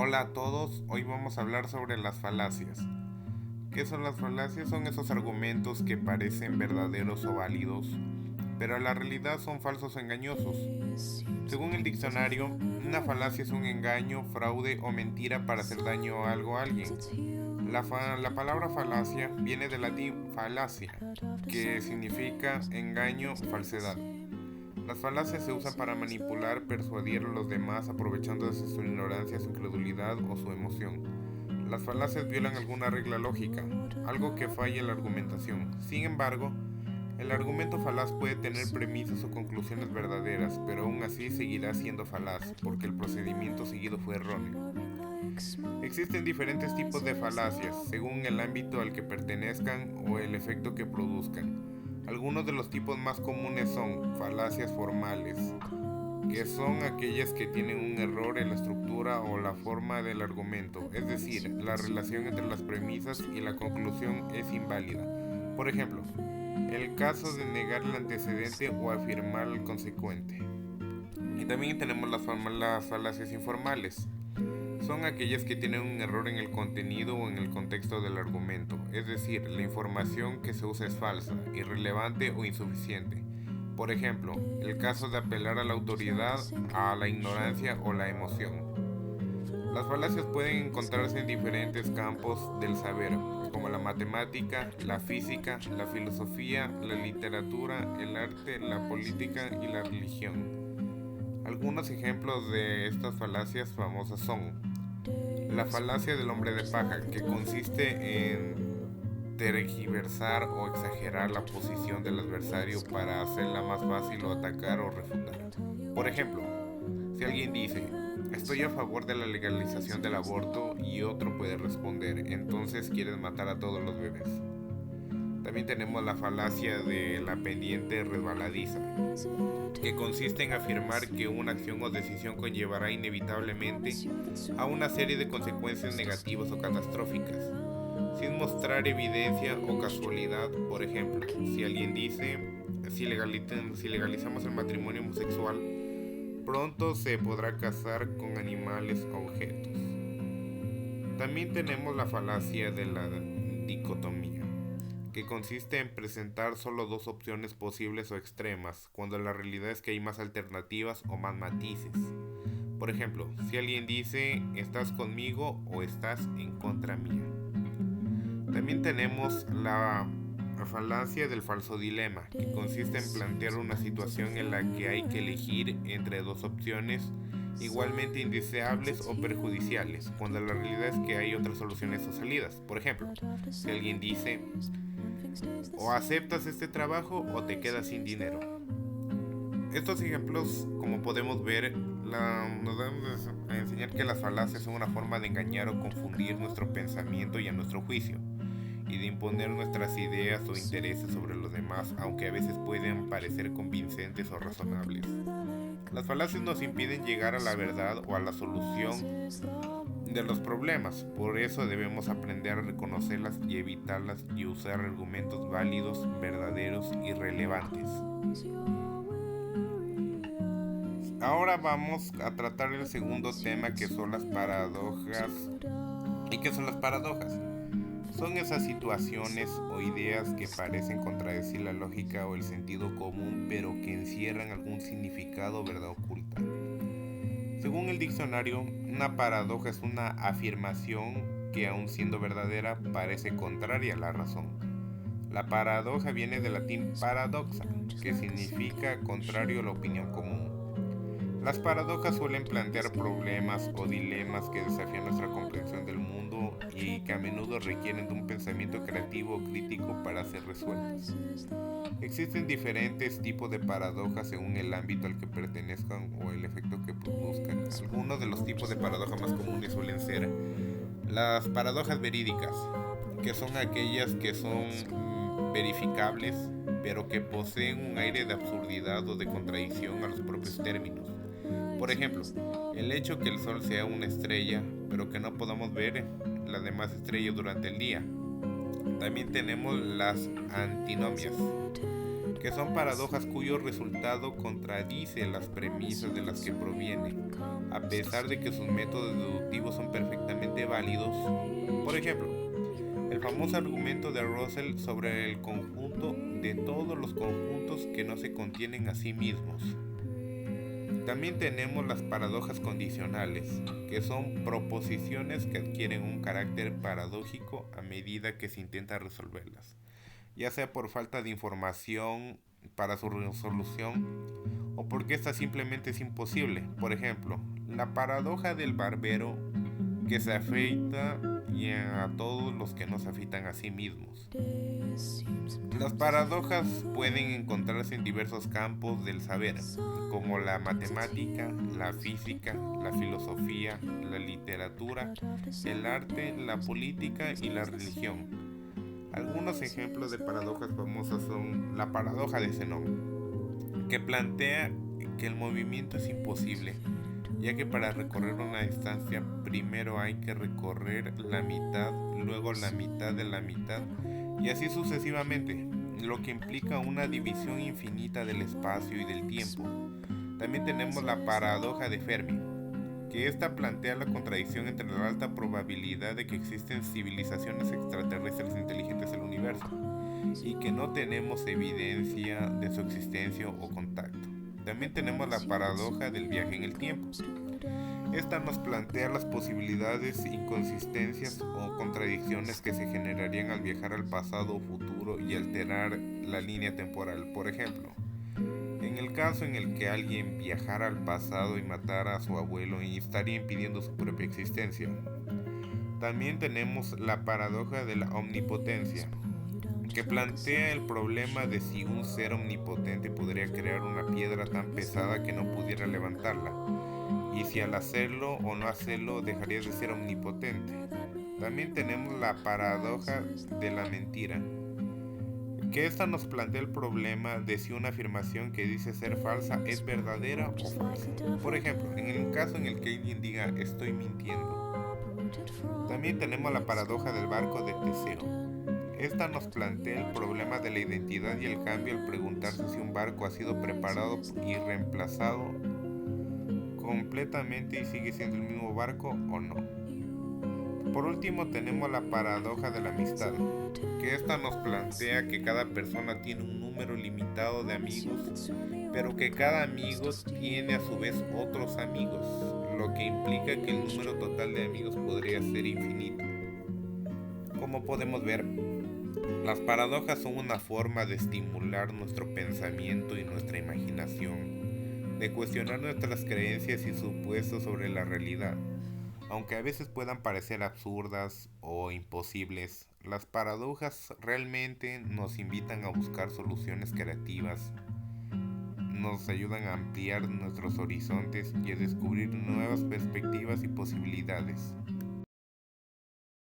Hola a todos, hoy vamos a hablar sobre las falacias. ¿Qué son las falacias? Son esos argumentos que parecen verdaderos o válidos, pero en la realidad son falsos o engañosos. Según el diccionario, una falacia es un engaño, fraude o mentira para hacer daño a algo o a alguien. La palabra falacia viene del latín falacia, que significa engaño, falsedad. Las falacias se usan para manipular, persuadir a los demás aprovechándose de su ignorancia, su incredulidad o su emoción. Las falacias violan alguna regla lógica, algo que falla en la argumentación. Sin embargo, el argumento falaz puede tener premisas o conclusiones verdaderas, pero aún así seguirá siendo falaz, porque el procedimiento seguido fue erróneo. Existen diferentes tipos de falacias, según el ámbito al que pertenezcan o el efecto que produzcan. Algunos de los tipos más comunes son falacias formales, que son aquellas que tienen un error en la estructura o la forma del argumento, es decir, la relación entre las premisas y la conclusión es inválida. Por ejemplo, el caso de negar el antecedente o afirmar el consecuente. Y también tenemos las falacias informales. Son aquellas que tienen un error en el contenido o en el contexto del argumento, es decir, la información que se usa es falsa, irrelevante o insuficiente. Por ejemplo, el caso de apelar a la autoridad, a la ignorancia o la emoción. Las falacias pueden encontrarse en diferentes campos del saber, como la matemática, la física, la filosofía, la literatura, el arte, la política y la religión. Algunos ejemplos de estas falacias famosas son la falacia del hombre de paja, que consiste en tergiversar o exagerar la posición del adversario para hacerla más fácil o atacar o refutar. Por ejemplo, si alguien dice, estoy a favor de la legalización del aborto y otro puede responder, entonces quieres matar a todos los bebés. También tenemos la falacia de la pendiente resbaladiza, que consiste en afirmar que una acción o decisión conllevará inevitablemente a una serie de consecuencias negativas o catastróficas, sin mostrar evidencia o casualidad. Por ejemplo, si alguien dice, si legalizamos el matrimonio homosexual, pronto se podrá casar con animales o objetos. También tenemos la falacia de la dicotomía, que consiste en presentar solo dos opciones posibles o extremas, cuando la realidad es que hay más alternativas o más matices. Por ejemplo, si alguien dice estás conmigo o estás en contra mía. También tenemos la falacia del falso dilema, que consiste en plantear una situación en la que hay que elegir entre dos opciones igualmente indeseables o perjudiciales, cuando la realidad es que hay otras soluciones o salidas. Por ejemplo, si alguien dice o aceptas este trabajo o te quedas sin dinero. Estos ejemplos, como podemos ver, nos dan a enseñar que las falacias son una forma de engañar o confundir nuestro pensamiento y a nuestro juicio, y de imponer nuestras ideas o intereses sobre los demás, aunque a veces pueden parecer convincentes o razonables. Las falacias nos impiden llegar a la verdad o a la solución de los problemas, por eso debemos aprender a reconocerlas y evitarlas y usar argumentos válidos, verdaderos y relevantes. Ahora vamos a tratar el segundo tema, que son las paradojas. ¿Y qué son las paradojas? Son esas situaciones o ideas que parecen contradecir la lógica o el sentido común, pero que encierran algún significado o verdad oculta. Según el diccionario, una paradoja es una afirmación que, aun siendo verdadera, parece contraria a la razón. La paradoja viene del latín paradoxa, que significa contrario a la opinión común. Las paradojas suelen plantear problemas o dilemas que desafían nuestra comprensión del mundo y que a menudo requieren de un pensamiento creativo o crítico para ser resueltas. Existen diferentes tipos de paradojas según el ámbito al que pertenezcan o el efecto que produzcan. Algunos de los tipos de paradojas más comunes suelen ser las paradojas verídicas, que son aquellas que son verificables, pero que poseen un aire de absurdidad o de contradicción a los propios términos. Por ejemplo, el hecho que el Sol sea una estrella, pero que no podamos ver las demás estrellas durante el día. También tenemos las antinomias, que son paradojas cuyo resultado contradice las premisas de las que provienen. a pesar de que sus métodos deductivos son perfectamente válidos. Por ejemplo, el famoso argumento de Russell sobre el conjunto de todos los conjuntos que no se contienen a sí mismos. También tenemos las paradojas condicionales, que son proposiciones que adquieren un carácter paradójico a medida que se intenta resolverlas, ya sea por falta de información para su resolución o porque esta simplemente es imposible. Por ejemplo, la paradoja del barbero que se afeita y a todos los que no se afeitan a sí mismos. Las paradojas pueden encontrarse en diversos campos del saber, como la matemática, la física, la filosofía, la literatura, el arte, la política y la religión. Algunos ejemplos de paradojas famosas son la paradoja de Zenón, que plantea que el movimiento es imposible, ya que para recorrer una distancia primero hay que recorrer la mitad, luego la mitad de la mitad y así sucesivamente, lo que implica una división infinita del espacio y del tiempo. También tenemos la paradoja de Fermi, que esta plantea la contradicción entre la alta probabilidad de que existen civilizaciones extraterrestres inteligentes en el universo y que no tenemos evidencia de su existencia o contacto. También tenemos la paradoja del viaje en el tiempo. Esta nos plantea las posibilidades, inconsistencias o contradicciones que se generarían al viajar al pasado o futuro y alterar la línea temporal. Por ejemplo, en el caso en el que alguien viajara al pasado y matara a su abuelo y estaría impidiendo su propia existencia. También tenemos la paradoja de la omnipotencia, que plantea el problema de si un ser omnipotente podría crear una piedra tan pesada que no pudiera levantarla, y si al hacerlo o no hacerlo dejaría de ser omnipotente. También tenemos la paradoja de la mentira, que esta nos plantea el problema de si una afirmación que dice ser falsa es verdadera o falsa. Por ejemplo, en el caso en el que alguien diga estoy mintiendo. También tenemos la paradoja del barco de Teseo. Esta nos plantea el problema de la identidad y el cambio al preguntarse si un barco ha sido preparado y reemplazado completamente y sigue siendo el mismo barco o no. Por último tenemos la paradoja de la amistad, que esta nos plantea que cada persona tiene un número limitado de amigos, pero que cada amigo tiene a su vez otros amigos, lo que implica que el número total de amigos podría ser infinito. Como podemos ver, las paradojas son una forma de estimular nuestro pensamiento y nuestra imaginación, de cuestionar nuestras creencias y supuestos sobre la realidad. Aunque a veces puedan parecer absurdas o imposibles, las paradojas realmente nos invitan a buscar soluciones creativas, nos ayudan a ampliar nuestros horizontes y a descubrir nuevas perspectivas y posibilidades.